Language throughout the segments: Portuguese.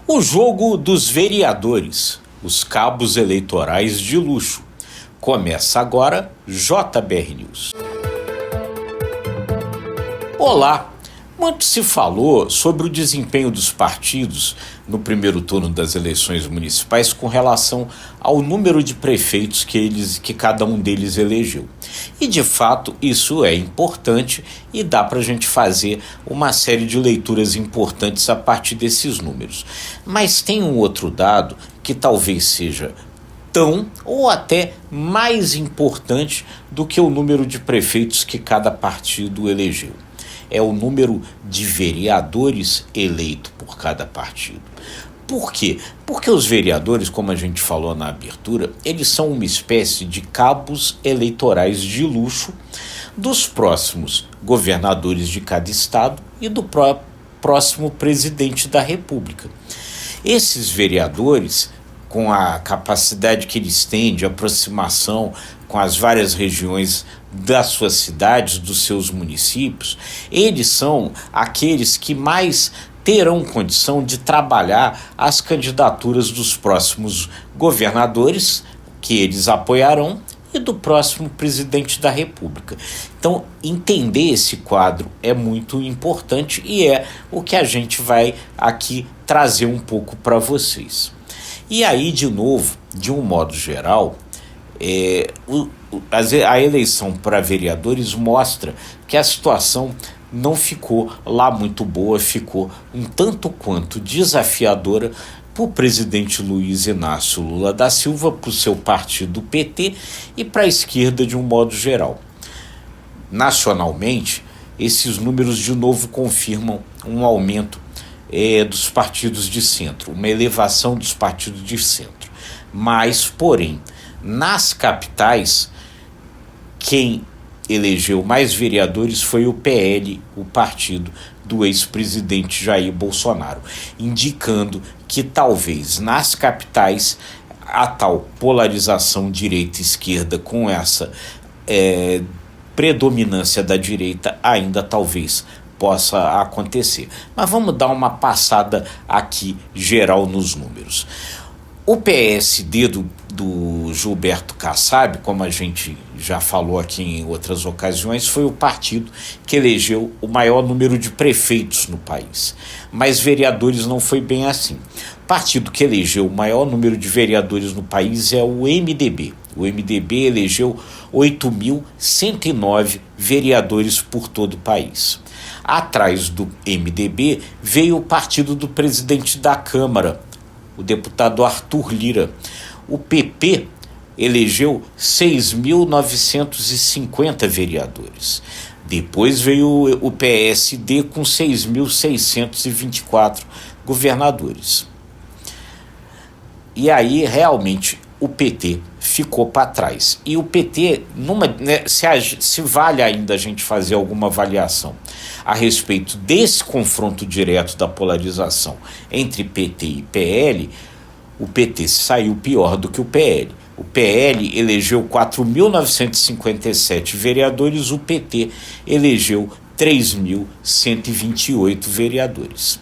O jogo dos vereadores, os cabos eleitorais de luxo. Começa agora JBR News. Olá! Muito se falou sobre o desempenho dos partidos no primeiro turno das eleições municipais com relação ao número de prefeitos que cada um deles elegeu. E, de fato, isso é importante e dá para a gente fazer uma série de leituras importantes a partir desses números. Mas tem um outro dado que talvez seja tão ou até mais importante do que o número de prefeitos que cada partido elegeu. É o número de vereadores eleitos por cada partido. Por quê? Porque os vereadores, como a gente falou na abertura, eles são uma espécie de cabos eleitorais de luxo dos próximos governadores de cada estado e do próximo presidente da República. Esses vereadores, com a capacidade que eles têm de aproximação com as várias regiões das suas cidades, dos seus municípios, eles são aqueles que mais terão condição de trabalhar as candidaturas dos próximos governadores, que eles apoiarão, e do próximo presidente da República. Então, entender esse quadro é muito importante e é o que a gente vai aqui trazer um pouco para vocês. E aí, de novo, de um modo geral, a eleição para vereadores mostra que a situação não ficou lá muito boa, ficou um tanto quanto desafiadora para o presidente Luiz Inácio Lula da Silva, para o seu partido PT e para a esquerda de um modo geral. Nacionalmente, esses números de novo confirmam um aumento dos partidos de centro, uma elevação dos partidos de centro. Mas, porém, nas capitais, quem elegeu mais vereadores foi o PL, o partido do ex-presidente Jair Bolsonaro, indicando que talvez nas capitais a tal polarização direita-esquerda com essa predominância da direita ainda talvez possa acontecer. Mas vamos dar uma passada aqui geral nos números. O PSD do Gilberto Kassab, como a gente já falou aqui em outras ocasiões, foi o partido que elegeu o maior número de prefeitos no país. Mas vereadores não foi bem assim. O partido que elegeu o maior número de vereadores no país é o MDB. O MDB elegeu 8.109 vereadores por todo o país. Atrás do MDB veio o partido do presidente da Câmara, o deputado Arthur Lira. O PP elegeu 6.950 vereadores. Depois veio o PSD com 6.624 governadores. E aí, realmente, o PT ficou para trás. E o PT, se vale ainda a gente fazer alguma avaliação a respeito desse confronto direto da polarização entre PT e PL, o PT saiu pior do que o PL. O PL elegeu 4.957 vereadores, o PT elegeu 3.128 vereadores.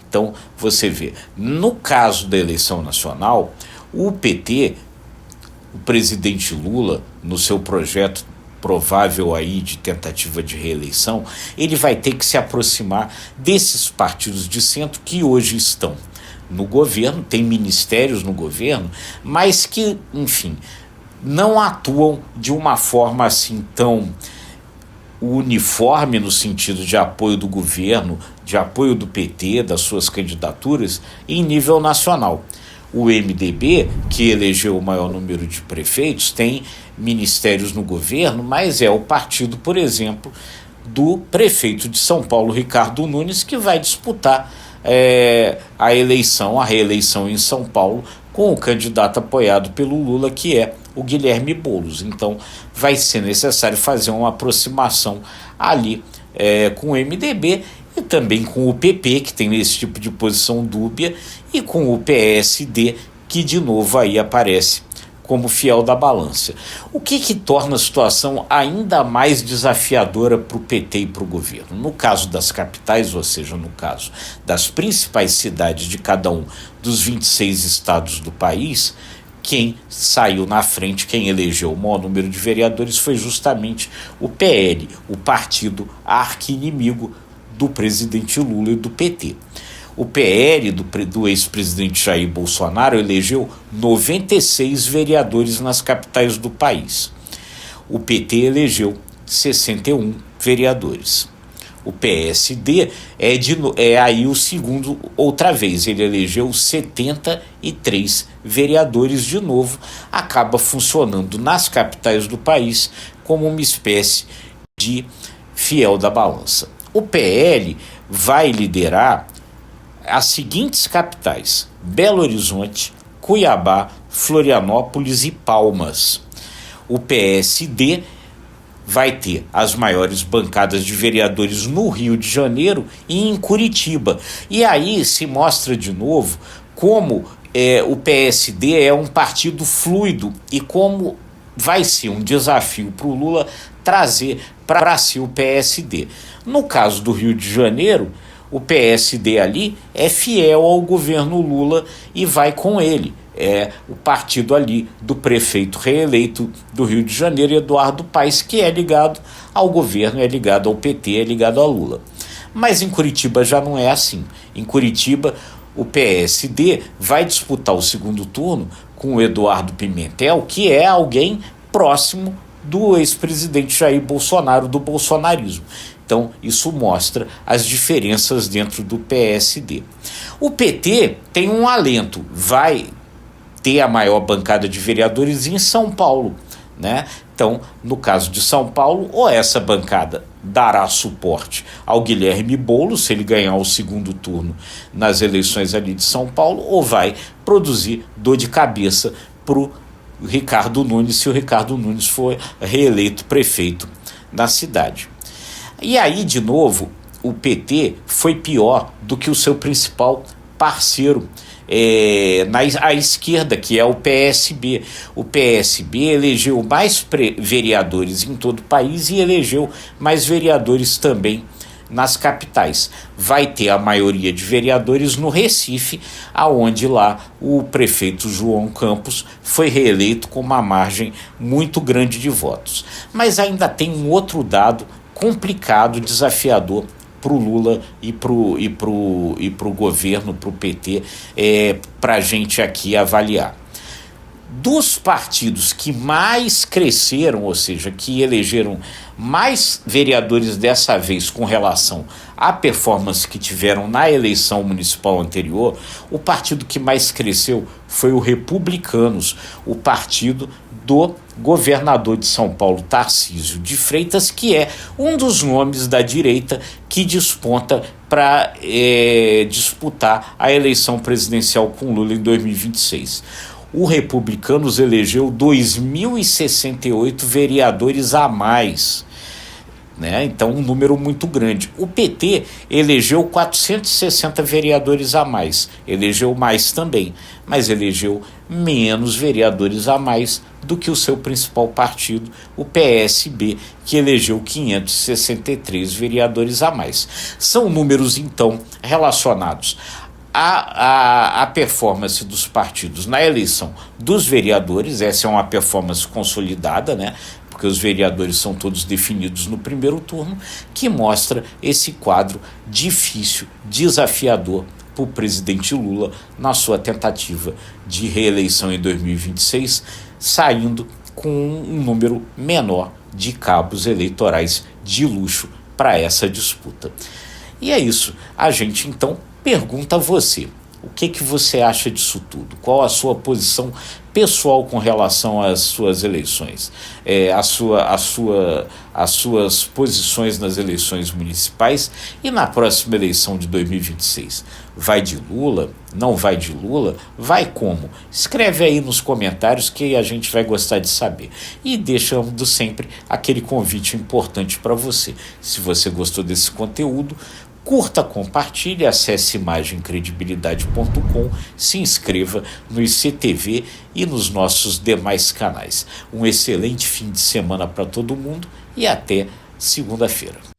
Então, você vê, no caso da eleição nacional, o PT, o presidente Lula, no seu projeto provável aí de tentativa de reeleição, ele vai ter que se aproximar desses partidos de centro que hoje estão no governo, tem ministérios no governo, mas que, enfim, não atuam de uma forma assim tão uniforme no sentido de apoio do governo, de apoio do PT, das suas candidaturas, em nível nacional. O MDB, que elegeu o maior número de prefeitos, tem ministérios no governo, mas é o partido, por exemplo, do prefeito de São Paulo, Ricardo Nunes, que vai disputar a reeleição em São Paulo com o candidato apoiado pelo Lula, que é o Guilherme Boulos. Então, vai ser necessário fazer uma aproximação ali com o MDB e também com o PP, que tem esse tipo de posição dúbia, e com o PSD, que de novo aí aparece como fiel da balança. O que torna a situação ainda mais desafiadora para o PT e para o governo? No caso das capitais, ou seja, no caso das principais cidades de cada um dos 26 estados do país, quem saiu na frente, quem elegeu o maior número de vereadores foi justamente o PL, o partido arqui-inimigo do presidente Lula e do PT. O PL do ex-presidente Jair Bolsonaro elegeu 96 vereadores nas capitais do país. O PT elegeu 61 vereadores. O PSD é aí o segundo, outra vez, ele elegeu 73 vereadores de novo, acaba funcionando nas capitais do país como uma espécie de fiel da balança. O PL vai liderar as seguintes capitais: Belo Horizonte, Cuiabá, Florianópolis e Palmas. O PSD vai ter as maiores bancadas de vereadores no Rio de Janeiro e em Curitiba. E aí se mostra de novo como o PSD é um partido fluido e como vai ser um desafio para o Lula trazer para si o PSD. No caso do Rio de Janeiro, o PSD ali é fiel ao governo Lula e vai com ele. É o partido ali do prefeito reeleito do Rio de Janeiro, Eduardo Paes, que é ligado ao governo, é ligado ao PT, é ligado a Lula. Mas em Curitiba já não é assim. Em Curitiba, o PSD vai disputar o segundo turno com o Eduardo Pimentel, que é alguém próximo do ex-presidente Jair Bolsonaro, do bolsonarismo. Então, isso mostra as diferenças dentro do PSD. O PT tem um alento, vai ter a maior bancada de vereadores em São Paulo, né? Então, no caso de São Paulo, ou essa bancada dará suporte ao Guilherme Boulos, se ele ganhar o segundo turno nas eleições ali de São Paulo, ou vai produzir dor de cabeça para o Ricardo Nunes, se o Ricardo Nunes for reeleito prefeito na cidade. E aí, de novo, o PT foi pior do que o seu principal parceiro à esquerda, que é o PSB. O PSB elegeu mais vereadores em todo o país e elegeu mais vereadores também nas capitais. Vai ter a maioria de vereadores no Recife, aonde lá o prefeito João Campos foi reeleito com uma margem muito grande de votos. Mas ainda tem um outro dado complicado, desafiador para o Lula e pro governo, para o PT, para a gente aqui avaliar. Dos partidos que mais cresceram, ou seja, que elegeram mais vereadores dessa vez com relação à performance que tiveram na eleição municipal anterior, o partido que mais cresceu foi o Republicanos, o partido do governador de São Paulo, Tarcísio de Freitas, que é um dos nomes da direita que desponta para disputar a eleição presidencial com Lula em 2026. O Republicanos elegeu 2.068 vereadores a mais, né? Então, um número muito grande. O PT elegeu 460 vereadores a mais, elegeu mais também, mas elegeu menos vereadores a mais do que o seu principal partido, o PSB, que elegeu 563 vereadores a mais. São números, então, relacionados a performance dos partidos na eleição dos vereadores. Essa é uma performance consolidada, né? Porque os vereadores são todos definidos no primeiro turno, que mostra esse quadro difícil, desafiador para o presidente Lula na sua tentativa de reeleição em 2026, saindo com um número menor de cabos eleitorais de luxo para essa disputa. E é isso. A gente, então, pergunta a você: o que você acha disso tudo? Qual a sua posição pessoal com relação às suas eleições? As suas posições nas eleições municipais e na próxima eleição de 2026. Vai de Lula? Não vai de Lula? Vai como? Escreve aí nos comentários que a gente vai gostar de saber. E deixando sempre aquele convite importante para você. Se você gostou desse conteúdo, Curta, compartilhe, acesse imagemcredibilidade.com, se inscreva no ICTV e nos nossos demais canais. Um excelente fim de semana para todo mundo e até segunda-feira.